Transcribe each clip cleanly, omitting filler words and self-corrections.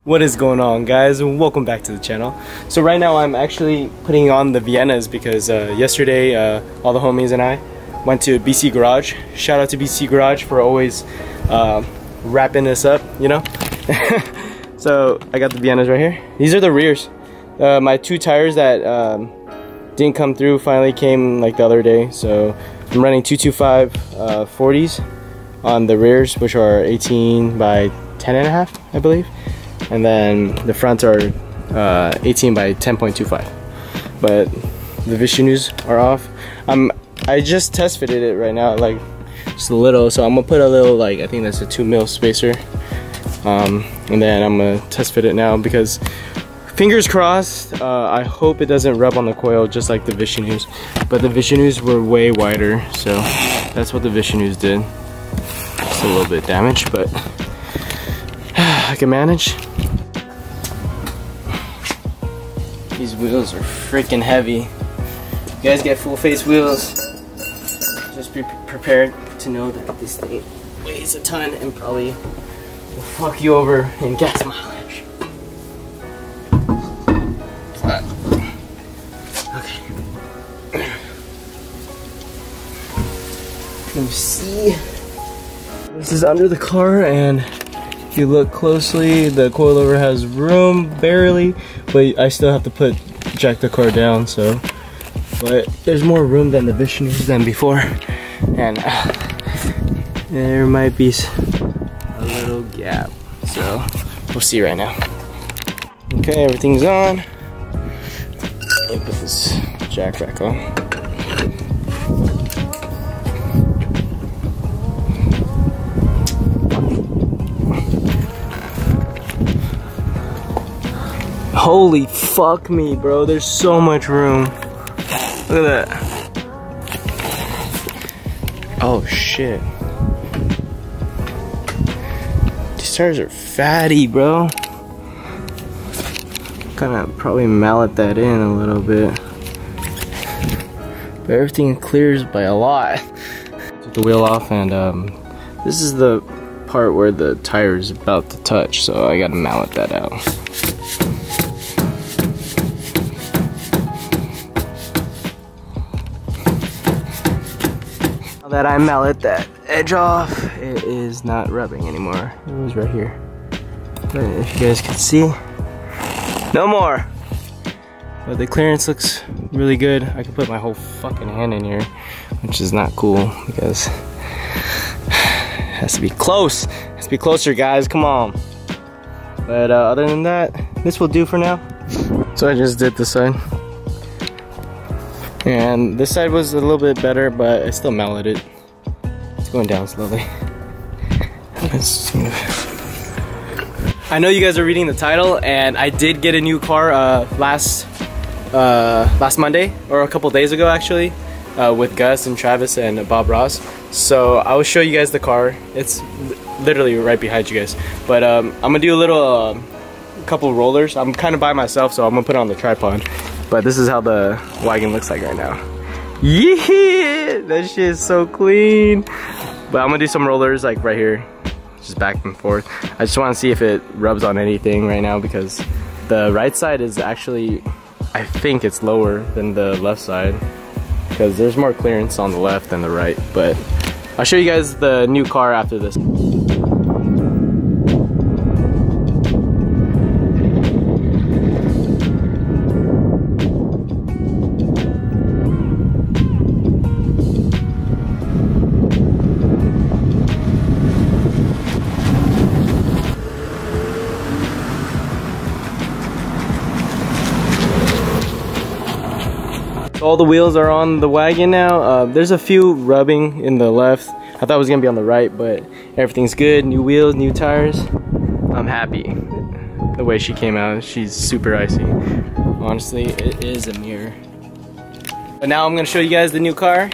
What is going on, guys? Welcome back to the channel. So right now I'm actually putting on the Viennas because yesterday all the homies and I went to BC Garage. Shout out to BC Garage for always wrapping this up, you know. So I got the Viennas right here. These are the rears. My two tires that didn't come through finally came like the other day. So I'm running 225 40s on the rears, which are 18 by 10.5, I believe. And then the fronts are 18 by 10.25, but the Vishnus are off. I just test fitted it right now, like just a little, so I'm gonna put a little, like, I think that's a 2mm spacer, and then I'm gonna test fit it now because fingers crossed. I hope it doesn't rub on the coil just like the Vishnus, but the Vishnus were way wider, so that's what the Vishnus did. Just a little bit damaged, but I can manage. These wheels are freaking heavy. You guys get full face wheels, just be prepared to know that this thing weighs a ton and probably will fuck you over in gas mileage. Okay. Let me see. This is under the car, and if you look closely, the coilover has room, barely, but I still have to jack the car down, so. But there's more room than the Vishnus than before, and there might be a little gap, so we'll see right now. Okay, everything's on. Let me put this jack back on. Holy fuck me, bro. There's so much room. Look at that. Oh shit. These tires are fatty, bro. Gonna probably mallet that in a little bit. But everything clears by a lot. Took the wheel off, and this is the part where the tire is about to touch, so I gotta mallet that out. Now that I mallet that edge off, it is not rubbing anymore. It was right here. But if you guys can see, no more. But the clearance looks really good. I can put my whole fucking hand in here, which is not cool because it has to be close. It has to be closer, guys. Come on. But other than that, this will do for now. So I just did this side. And this side was a little bit better, but I still malleted it. It's going down slowly. I know you guys are reading the title, and I did get a new car last Monday, or a couple days ago actually, with Gus and Travis and Bob Ross. So I will show you guys the car. It's literally right behind you guys. But I'm gonna do a little couple rollers. I'm kind of by myself, so I'm gonna put it on the tripod. But this is how the wagon looks like right now. Yeah, that shit is so clean. But I'm gonna do some rollers like right here, just back and forth. I just want to see if it rubs on anything right now, because the right side is actually, I think it's lower than the left side, because there's more clearance on the left than the right. But I'll show you guys the new car after this. All the wheels are on the wagon now. There's a few rubbing in the left. I thought it was gonna be on the right, but everything's good. New wheels, new tires. I'm happy. The way she came out, she's super icy. Honestly, it is a mirror. But now I'm gonna show you guys the new car,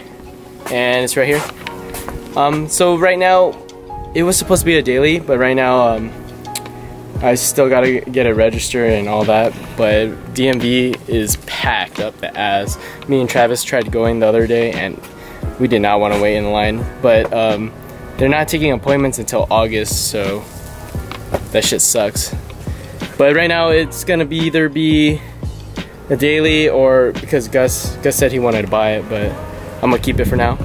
and it's right here. So right now, it was supposed to be a daily, but right now, I still gotta get it registered and all that, but DMV is packed up the ass. Me and Travis tried going the other day, and we did not want to wait in line, but they're not taking appointments until August, so that shit sucks. But right now it's gonna either be a daily, or because Gus said he wanted to buy it, but I'm gonna keep it for now.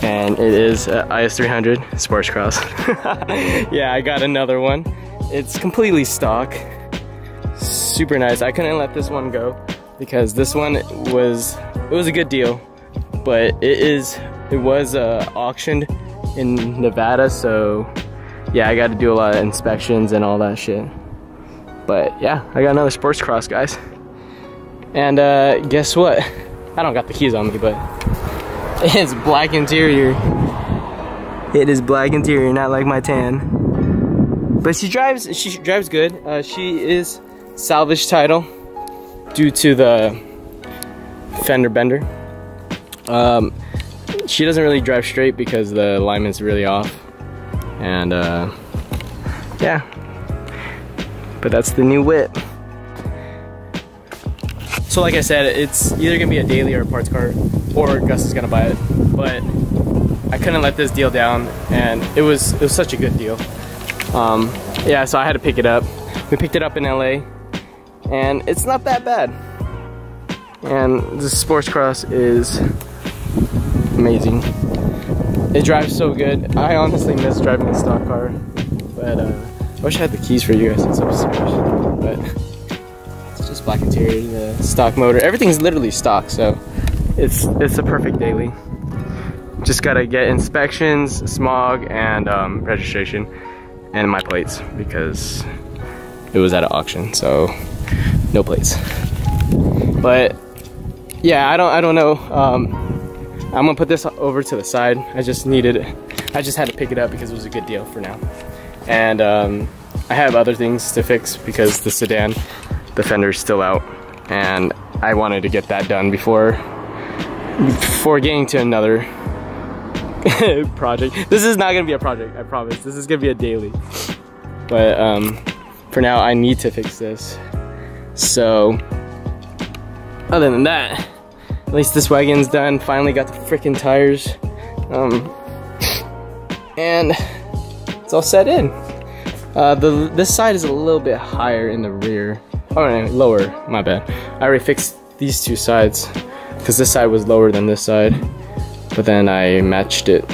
And it is IS300 Sports Cross. Yeah, I got another one. It's completely stock. Super nice. I couldn't let this one go because this one was a good deal, but it was auctioned in Nevada, so yeah, I got to do a lot of inspections and all that shit. But yeah, I got another Sports Cross, guys. And guess what? I don't got the keys on me, but it's black interior. It is black interior, not like my tan. But she drives good. She is salvage title due to the fender bender. She doesn't really drive straight because the alignment's really off. And yeah, but that's the new whip. So like I said, it's either gonna be a daily or a parts car, or Gus is gonna buy it. But I couldn't let this deal down, and it was such a good deal. Yeah, so I had to pick it up. We picked it up in LA, and it's not that bad. And the Sports Cross is amazing. It drives so good. I honestly miss driving a stock car, but I wish I had the keys for you guys since I'm upstairs. But it's just black interior, the stock motor. Everything's literally stock, so it's a perfect daily. Just gotta get inspections, smog, and registration, and my plates because it was at an auction, so no plates. But yeah, I don't know. I'm gonna put this over to the side. I just had to pick it up because it was a good deal for now. And I have other things to fix because the sedan, the fender's still out, and I wanted to get that done before getting to another project. This is not gonna be a project, I promise. This is gonna be a daily. But for now, I need to fix this. So other than that, at least this wagon's done. Finally got the freaking tires. And it's all set in. This side is a little bit higher in the rear. Oh no, lower, my bad. I already fixed these two sides because this side was lower than this side. But then I matched it.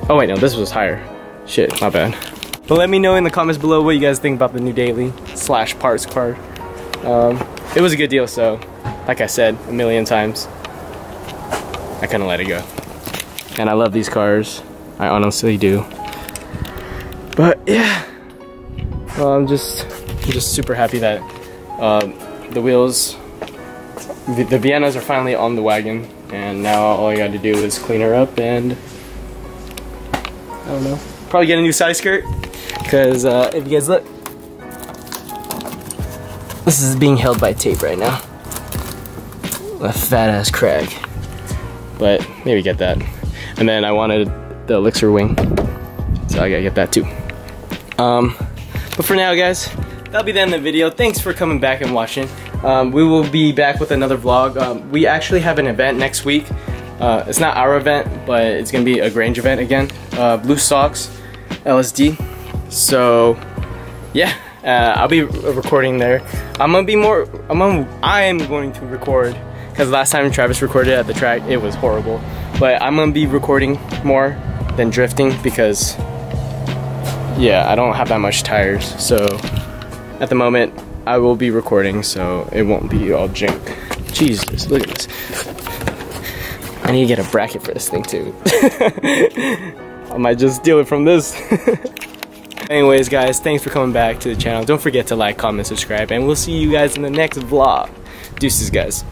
Oh wait, no, this was higher. Shit, my bad. But let me know in the comments below what you guys think about the new daily / parts car. It was a good deal, so like I said a million times, I couldn't let it go. And I love these cars, I honestly do. But yeah, I'm just super happy that the wheels, the Viennas are finally on the wagon, and now all I got to do is clean her up and I don't know, probably get a new side skirt. Because if you guys look, this is being held by tape right now. A fat ass crag. But maybe get that. And then I wanted the Elixir wing, so I gotta get that too. But for now, guys, that'll be the end of the video. Thanks for coming back and watching. We will be back with another vlog. We actually have an event next week. It's not our event, but it's gonna be a Grange event again. Blue Socks, LSD. So yeah, I'll be recording there. I'm going to record, because last time Travis recorded at the track, it was horrible. But I'm gonna be recording more than drifting because yeah, I don't have that much tires. So at the moment I will be recording, so it won't be all junk. Jesus, look at this. I need to get a bracket for this thing too. I might just steal it from this. Anyways, guys, thanks for coming back to the channel. Don't forget to like, comment, subscribe, and we'll see you guys in the next vlog. Deuces, guys.